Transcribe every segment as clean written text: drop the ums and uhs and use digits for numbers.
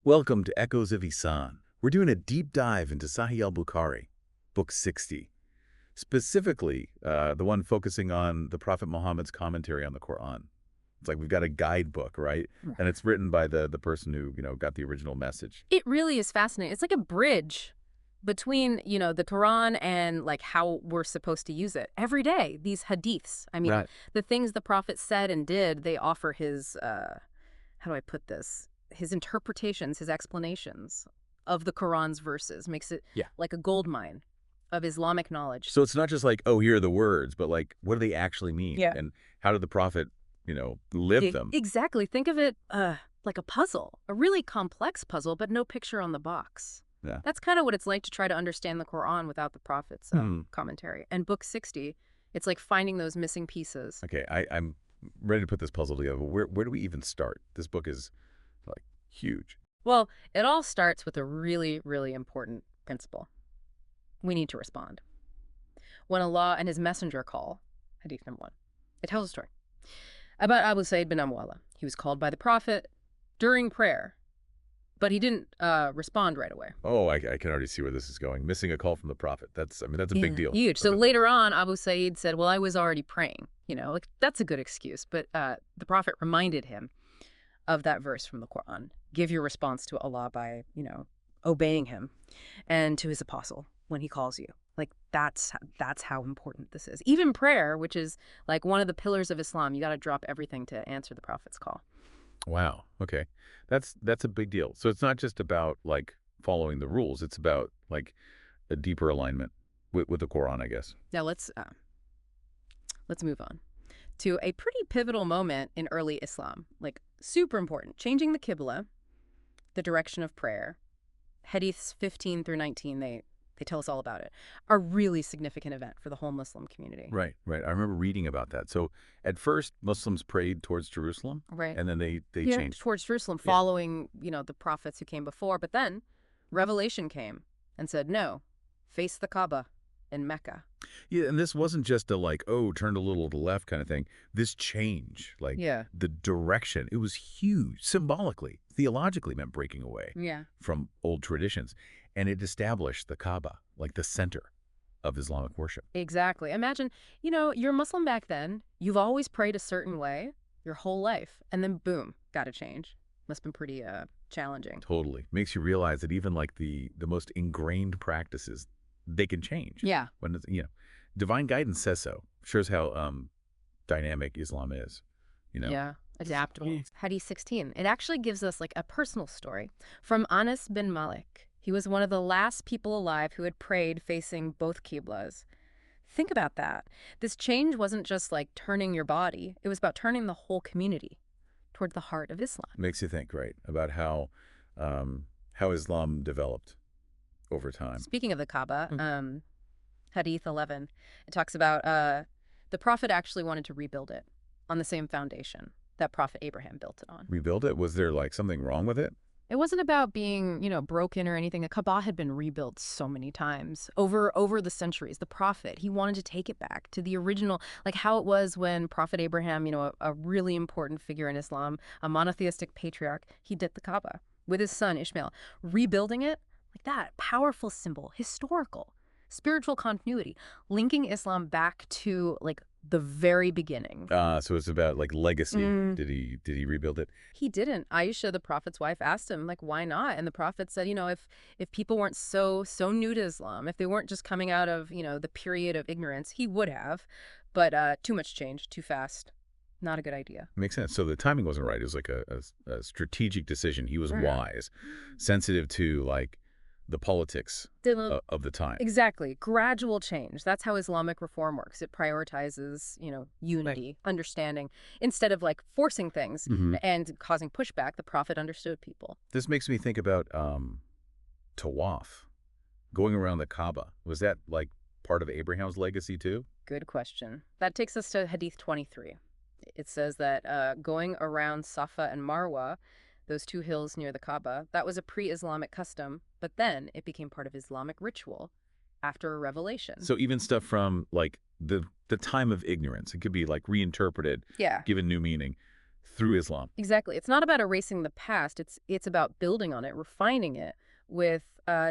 Welcome to Echoes of Ihsan. We're doing a deep dive into Sahih Bukhari, Book 60, specifically the one focusing on the Prophet Muhammad's commentary on the Qur'an. It's like we've got a guidebook, right? Right. And it's written by the person who, got the original message. It really is fascinating. It's like a bridge between, the Quran and like how we're supposed to use it every day. These hadiths. I mean, Right. the things the Prophet said and did, they offer his, how do I put this? His interpretations, his explanations of the Quran's verses makes it like a gold mine of Islamic knowledge. So it's not just like, oh, here are the words, but like, what do they actually mean? Yeah. And how did the Prophet, live them? Exactly. Think of it like a puzzle, a really complex puzzle, but no picture on the box. Yeah. That's kind of what it's like to try to understand the Quran without the Prophet's commentary. And Book 60, it's like finding those missing pieces. Okay, I'm ready to put this puzzle together. Where do we even start? This book is like huge. Well, it all starts with a really, really important principle. We need to respond. When Allah and his messenger call, Hadith number 1, it tells a story about Abu Sa'id bin Amwala. He was called by the Prophet during prayer, but he didn't respond right away. Oh, I can already see where this is going. Missing a call from the Prophet. That's a big deal. Huge. So later on, Abu Sa'id said, well, I was already praying. Like that's a good excuse. But the Prophet reminded him of that verse from the Quran. Give your response to Allah by, obeying him, and to his apostle when he calls you. Like that's how important this is. Even prayer, which is like one of the pillars of Islam, you got to drop everything to answer the Prophet's call. Wow. Okay. That's a big deal. So it's not just about like following the rules. It's about like a deeper alignment with the Quran, I guess. Now let's move on to a pretty pivotal moment in early Islam, like super important, changing the Qibla, the direction of prayer. Hadiths 15 through 19, they tell us all about it. A really significant event for the whole Muslim community. Right. I remember reading about that. So at first, Muslims prayed towards Jerusalem, right, and then they changed towards Jerusalem, following the prophets who came before. But then revelation came and said, no, face the Kaaba in Mecca. Yeah, and this wasn't just a like, oh, turned a little to the left kind of thing. This change, like the direction, it was huge, symbolically, theologically meant breaking away from old traditions. And it established the Kaaba, like the center of Islamic worship. Exactly. Imagine, you're Muslim back then. You've always prayed a certain way your whole life. And then boom, got to change. Must have been pretty challenging. Totally. Makes you realize that even like the most ingrained practices, they can change. Yeah. When it's, divine guidance says so. Shows how dynamic Islam is. Yeah. Adaptable. Hadith 16. It actually gives us like a personal story from Anas bin Malik. He was one of the last people alive who had prayed facing both Qiblas. Think about that. This change wasn't just like turning your body. It was about turning the whole community toward the heart of Islam. Makes you think, right, about how Islam developed over time. Speaking of the Kaaba, Hadith 11, it talks about the Prophet actually wanted to rebuild it on the same foundation that Prophet Abraham built it on. Rebuild it? Was there like something wrong with it? It wasn't about being, broken or anything. The Kaaba had been rebuilt so many times over the centuries. The Prophet, he wanted to take it back to the original, like how it was when Prophet Abraham, a really important figure in Islam, a monotheistic patriarch, he did the Kaaba with his son Ishmael. Rebuilding it like that, powerful symbol, historical, spiritual continuity, linking Islam back to like the very beginning. So it's about like legacy. Did he rebuild it? He didn't. Aisha, the Prophet's wife, asked him like, why not? And the Prophet said, if people weren't so new to Islam, if they weren't just coming out of the period of ignorance, he would have. But too much change, too fast. Not a good idea. Makes sense. So the timing wasn't right. It was like a strategic decision. He was wise, sensitive to like the politics of the time. Exactly. Gradual change. That's how Islamic reform works. It prioritizes, unity, understanding, instead of like forcing things and causing pushback. The Prophet understood people. This makes me think about tawaf, going around the Kaaba. Was that like part of Abraham's legacy too? Good question. That takes us to Hadith 23. It says that going around Safa and Marwa, those two hills near the Kaaba, that was a pre-Islamic custom, but then it became part of Islamic ritual after a revelation. So even stuff from like the time of ignorance, it could be like reinterpreted, given new meaning. through Islam. Exactly. It's not about erasing the past. It's about building on it, refining it with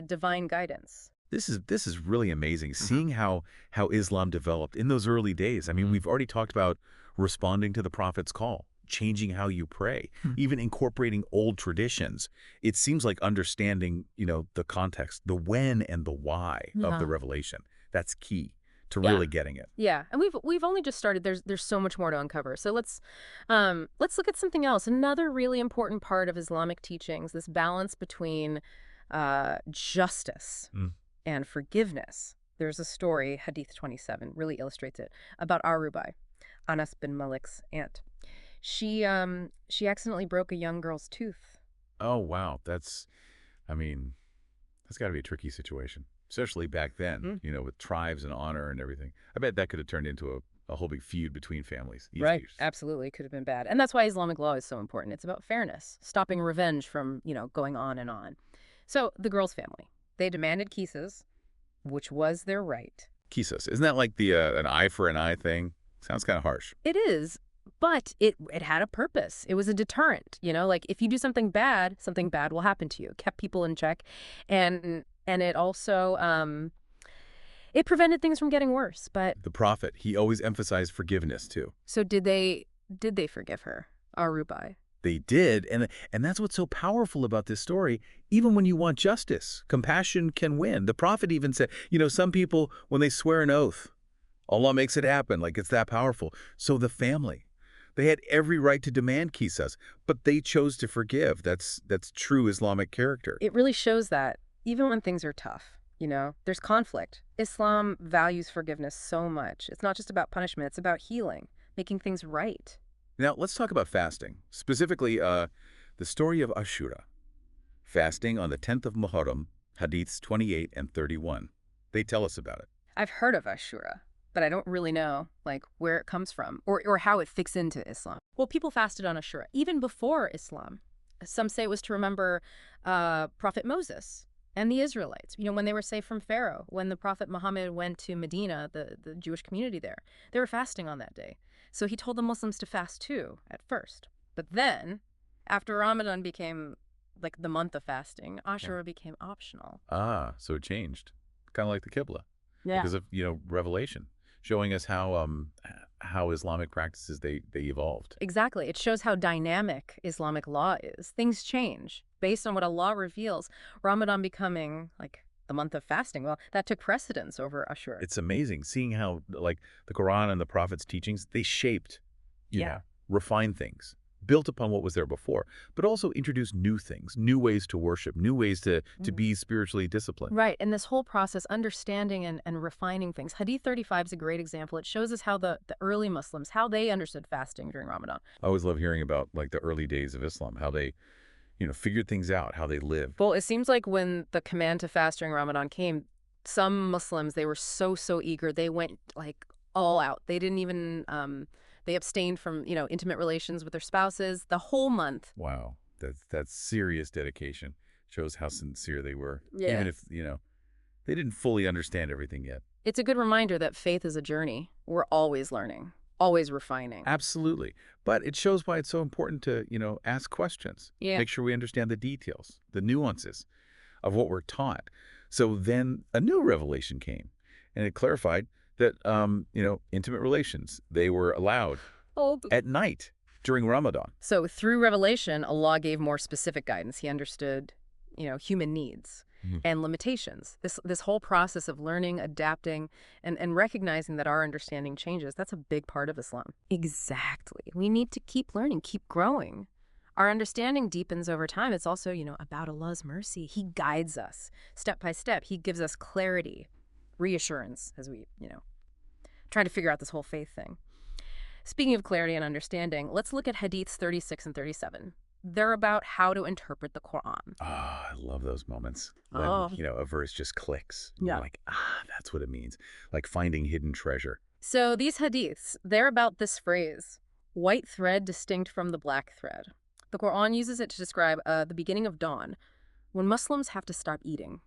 divine guidance. This is really amazing, seeing how Islam developed in those early days. I mean, we've already talked about responding to the Prophet's call, changing how you pray, even incorporating old traditions. It seems like understanding, the context, the when and the why of the revelation. That's key to really getting it. Yeah, and we've only just started. There's so much more to uncover. So let's look at something else. Another really important part of Islamic teachings, this balance between justice and forgiveness. There's a story, Hadith 27, really illustrates it, about Arubai, Anas bin Malik's aunt. She accidentally broke a young girl's tooth. Oh, wow. That's got to be a tricky situation, especially back then, with tribes and honor and everything. I bet that could have turned into a whole big feud between families. Right. Absolutely. Could have been bad. And that's why Islamic law is so important. It's about fairness, stopping revenge from, going on and on. So the girl's family, they demanded qisas, which was their right. Qisas. Isn't that like the an eye for an eye thing? Sounds kind of harsh. It is, but it had a purpose. It was a deterrent, like if you do something bad will happen to you. It kept people in check. And it also, it prevented things from getting worse. But the Prophet, he always emphasized forgiveness too. So did they forgive her, Arubai? They did, and that's what's so powerful about this story. Even when you want justice, compassion can win. The Prophet even said, some people, when they swear an oath, Allah makes it happen, like it's that powerful. So the family, they had every right to demand qisas, but they chose to forgive. That's true Islamic character. It really shows that, even when things are tough, there's conflict. Islam values forgiveness so much. It's not just about punishment, it's about healing, making things right. Now, let's talk about fasting, specifically the story of Ashura. Fasting on the 10th of Muharram, Hadiths 28 and 31. They tell us about it. I've heard of Ashura, but I don't really know, where it comes from or how it fits into Islam. Well, people fasted on Ashura, even before Islam. Some say it was to remember Prophet Moses and the Israelites, when they were saved from Pharaoh. When the Prophet Muhammad went to Medina, the Jewish community there, they were fasting on that day. So he told the Muslims to fast too, at first. But then, after Ramadan became the month of fasting, Ashura became optional. Ah, so it changed. Kind of like the Qibla. Yeah. Because of, Revelation, showing us how Islamic practices, they evolved. Exactly. It shows how dynamic Islamic law is. Things change. Based on what Allah reveals, Ramadan becoming the month of fasting, well, that took precedence over Ashura. It's amazing seeing how the Qur'an and the Prophet's teachings, they shaped, refined things, built upon what was there before, but also introduced new things, new ways to worship, new ways to be spiritually disciplined. Right. And this whole process, understanding and refining things. Hadith 35 is a great example. It shows us how the early Muslims, how they understood fasting during Ramadan. I always love hearing about the early days of Islam, how they figured things out, how they lived. Well, it seems like when the command to fast during Ramadan came, some Muslims, they were so eager. They went all out. They didn't even, they abstained from, intimate relations with their spouses the whole month. Wow. That's serious dedication. Shows how sincere they were. Yeah. Even if, they didn't fully understand everything yet. It's a good reminder that faith is a journey. We're always learning, always refining. Absolutely. But it shows why it's so important to, ask questions. Yeah. Make sure we understand the details, the nuances of what we're taught. So then a new revelation came, and it clarified that, intimate relations, they were allowed at night during Ramadan. So through revelation, Allah gave more specific guidance. He understood, human needs and limitations. This whole process of learning, adapting, and recognizing that our understanding changes, that's a big part of Islam. Exactly. We need to keep learning, keep growing. Our understanding deepens over time. It's also, about Allah's mercy. He guides us step by step. He gives us clarity, reassurance as we, trying to figure out this whole faith thing. Speaking of clarity and understanding, let's look at Hadiths 36 and 37. They're about how to interpret the Qur'an. I love those moments when, a verse just clicks. Yeah. You're like, that's what it means. Like finding hidden treasure. So these hadiths, they're about this phrase, white thread distinct from the black thread. The Qur'an uses it to describe the beginning of dawn, when Muslims have to stop eating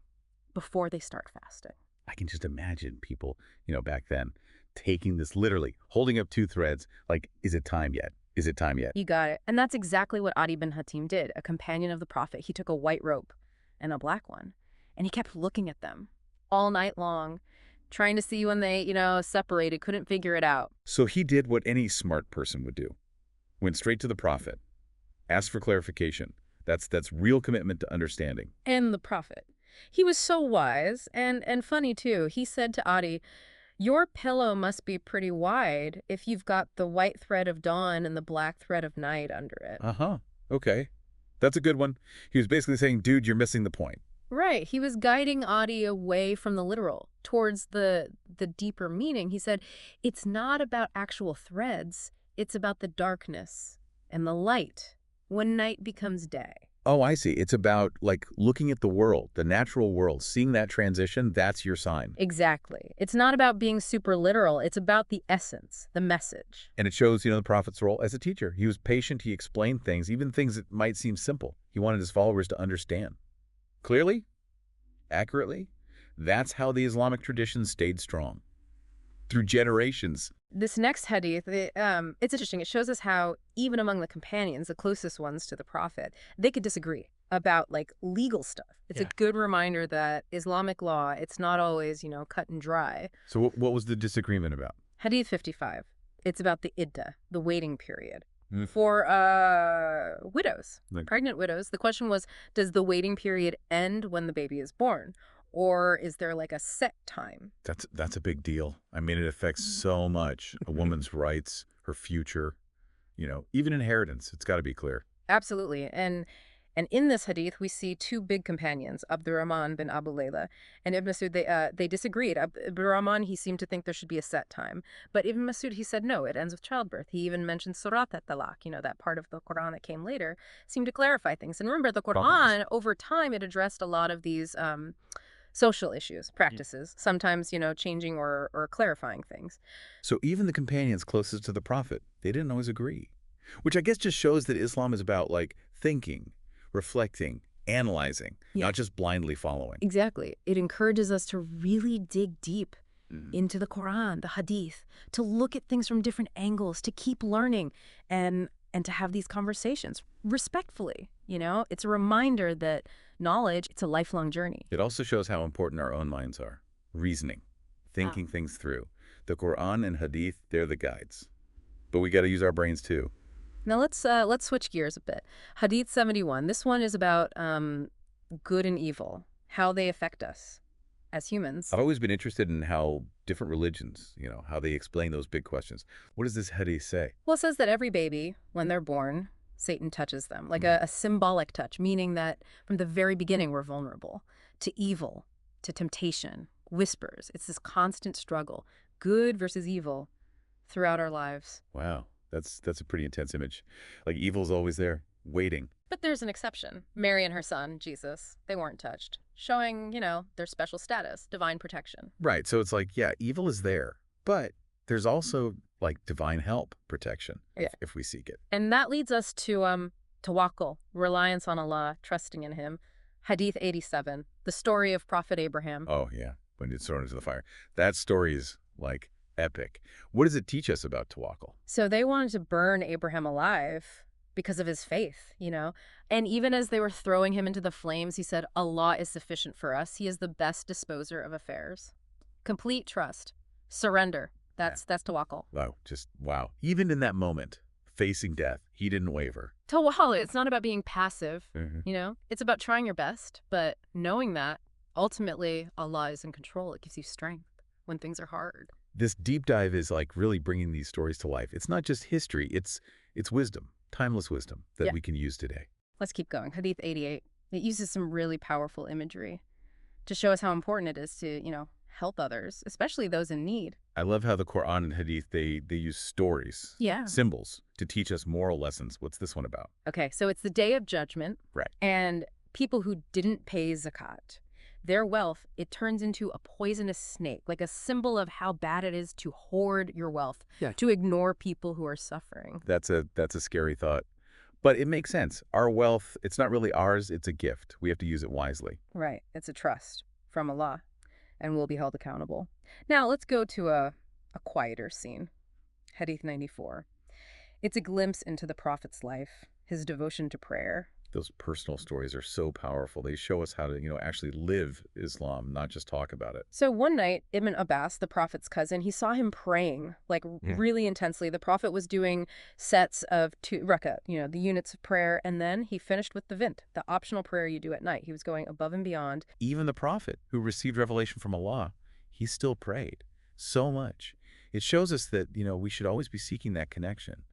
before they start fasting. I can just imagine people, back then, taking this literally, holding up two threads, like, is it time yet? Is it time yet? You got it. And that's exactly what Adi bin Hatim did, a companion of the Prophet. He took a white rope and a black one, and he kept looking at them all night long, trying to see when they, separated, couldn't figure it out. So he did what any smart person would do. Went straight to the Prophet, asked for clarification. That's real commitment to understanding. And the Prophet. He was so wise and funny, too. He said to Adi, "Your pillow must be pretty wide if you've got the white thread of dawn and the black thread of night under it." Uh-huh. Okay. That's a good one. He was basically saying, dude, you're missing the point. Right. He was guiding Adi away from the literal towards the deeper meaning. He said, it's not about actual threads. It's about the darkness and the light when night becomes day. Oh, I see. It's about, like, looking at the world, the natural world, seeing that transition, that's your sign. Exactly. It's not about being super literal. It's about the essence, the message. And it shows, the Prophet's role as a teacher. He was patient. He explained things, even things that might seem simple. He wanted his followers to understand. Clearly, accurately, that's how the Islamic tradition stayed strong. Through generations. This next hadith, it's interesting. It shows us how even among the companions, the closest ones to the Prophet, they could disagree about legal stuff. It's a good reminder that Islamic law, it's not always, cut and dry. So what was the disagreement about? Hadith 55. It's about the iddah, the waiting period. For widows, pregnant widows. The question was, does the waiting period end when the baby is born? Or is there a set time? That's a big deal. I mean, it affects so much. A woman's rights, her future, even inheritance. It's got to be clear. Absolutely. And in this hadith, we see two big companions, Abdurrahman bin Abu Layla and Ibn Masud. They disagreed. Abdurrahman, he seemed to think there should be a set time. But Ibn Masud, he said, no, it ends with childbirth. He even mentioned Surat at-Talaq, that part of the Qur'an that came later, seemed to clarify things. And remember, the Qur'an, over time, it addressed a lot of these social issues, practices, sometimes, changing or clarifying things. So even the companions closest to the Prophet, they didn't always agree, which I guess just shows that Islam is about, thinking, reflecting, analyzing, not just blindly following. Exactly. It encourages us to really dig deep into the Qur'an, the Hadith, to look at things from different angles, to keep learning and to have these conversations respectfully. It's a reminder that knowledge, it's a lifelong journey. It also shows how important our own minds are. Reasoning, thinking things through. The Qur'an and Hadith, they're the guides. But we got to use our brains too. Now let's switch gears a bit. Hadith 71. This one is about good and evil, how they affect us as humans. I've always been interested in how different religions, how they explain those big questions. What does this Hadith say? Well, it says that every baby, when they're born, Satan touches them, like a symbolic touch, meaning that from the very beginning we're vulnerable to evil, to temptation, whispers. It's this constant struggle, good versus evil, throughout our lives. Wow. That's a pretty intense image. Evil's always there, waiting. But there's an exception. Mary and her son, Jesus, they weren't touched, showing, their special status, divine protection. Right. So it's evil is there, but there's also divine help, protection, if we seek it. And that leads us to tawakkul, reliance on Allah, trusting in Him. Hadith 87, the story of Prophet Abraham. Oh, yeah, when he's thrown into the fire. That story is epic. What does it teach us about tawakkul? So they wanted to burn Abraham alive because of his faith, And even as they were throwing him into the flames, he said, Allah is sufficient for us. He is the best disposer of affairs. Complete trust, surrender. That's tawakkul. Wow, wow. Even in that moment, facing death, he didn't waver. Tawakkul, it's not about being passive, It's about trying your best, but knowing that ultimately Allah is in control. It gives you strength when things are hard. This deep dive is really bringing these stories to life. It's not just history, it's wisdom, timeless wisdom that we can use today. Let's keep going. Hadith 88. It uses some really powerful imagery to show us how important it is to, help others, especially those in need. I love how the Qur'an and Hadith, they use stories, symbols, to teach us moral lessons. What's this one about? Okay, so it's the Day of Judgment. Right. And people who didn't pay zakat, their wealth, it turns into a poisonous snake, like a symbol of how bad it is to hoard your wealth, to ignore people who are suffering. That's a scary thought. But it makes sense. Our wealth, it's not really ours, it's a gift. We have to use it wisely. Right. It's a trust from Allah, and we'll be held accountable. Now, let's go to a quieter scene. Hadith 94. It's a glimpse into the Prophet's life, his devotion to prayer. Those personal stories are so powerful. They show us how to, actually live Islam, not just talk about it. So one night, Ibn Abbas, the Prophet's cousin, he saw him praying, like really intensely. The Prophet was doing sets of 2 rak'ah, the units of prayer, and then he finished with the vint, the optional prayer you do at night. He was going above and beyond. Even the Prophet, who received revelation from Allah, he still prayed so much. It shows us that, we should always be seeking that connection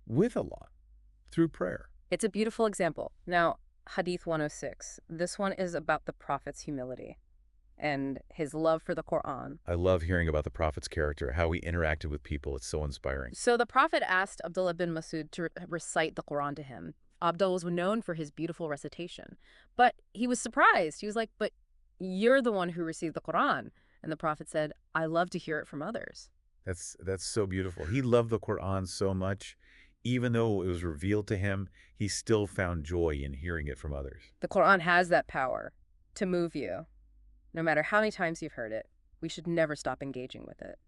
with Allah through prayer. It's a beautiful example. Now, Hadith 106. This one is about the Prophet's humility and his love for the Qur'an. I love hearing about the Prophet's character, how he interacted with people. It's so inspiring. So the Prophet asked Abdullah bin Masud to recite the Qur'an to him. Abdullah was known for his beautiful recitation, but he was surprised. He was like, but you're the one who received the Qur'an. And the Prophet said, I love to hear it from others. That's so beautiful. He loved the Qur'an so much. Even though it was revealed to him, he still found joy in hearing it from others. The Qur'an has that power to move you. No matter how many times you've heard it, we should never stop engaging with it.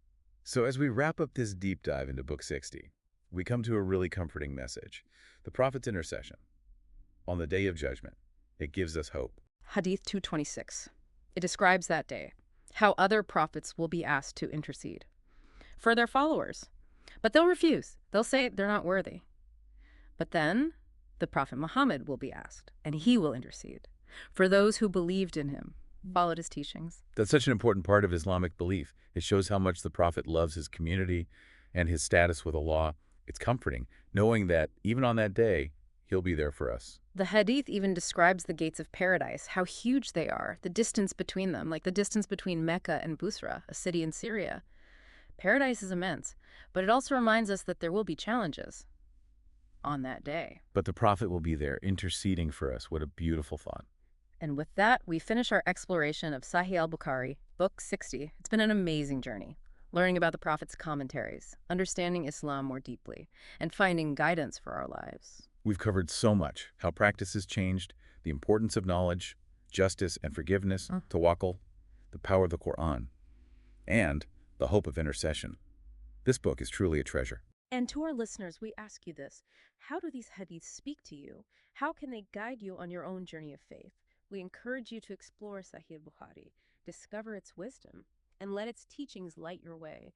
So as we wrap up this deep dive into Book 60, we come to a really comforting message. The Prophet's intercession. On the Day of Judgment, it gives us hope. Hadith 226. It describes that day, how other prophets will be asked to intercede for their followers. But they'll refuse. They'll say they're not worthy. But then the Prophet Muhammad will be asked, and he will intercede for those who believed in him, followed his teachings. That's such an important part of Islamic belief. It shows how much the Prophet loves his community and his status with Allah. It's comforting, knowing that even on that day, he'll be there for us. The Hadith even describes the gates of paradise, how huge they are, the distance between them, like the distance between Mecca and Busra, a city in Syria. Paradise is immense, but it also reminds us that there will be challenges on that day. But the Prophet will be there, interceding for us. What a beautiful thought. And with that, we finish our exploration of Sahih Bukhari, Book 60. It's been an amazing journey, learning about the Prophet's commentaries, understanding Islam more deeply, and finding guidance for our lives. We've covered so much, how practice has changed, the importance of knowledge, justice and forgiveness, tawakkul, the power of the Qur'an, and the hope of intercession. This book is truly a treasure. And to our listeners, we ask you this. How do these hadiths speak to you? How can they guide you on your own journey of faith? We encourage you to explore Sahih Bukhari, discover its wisdom, and let its teachings light your way.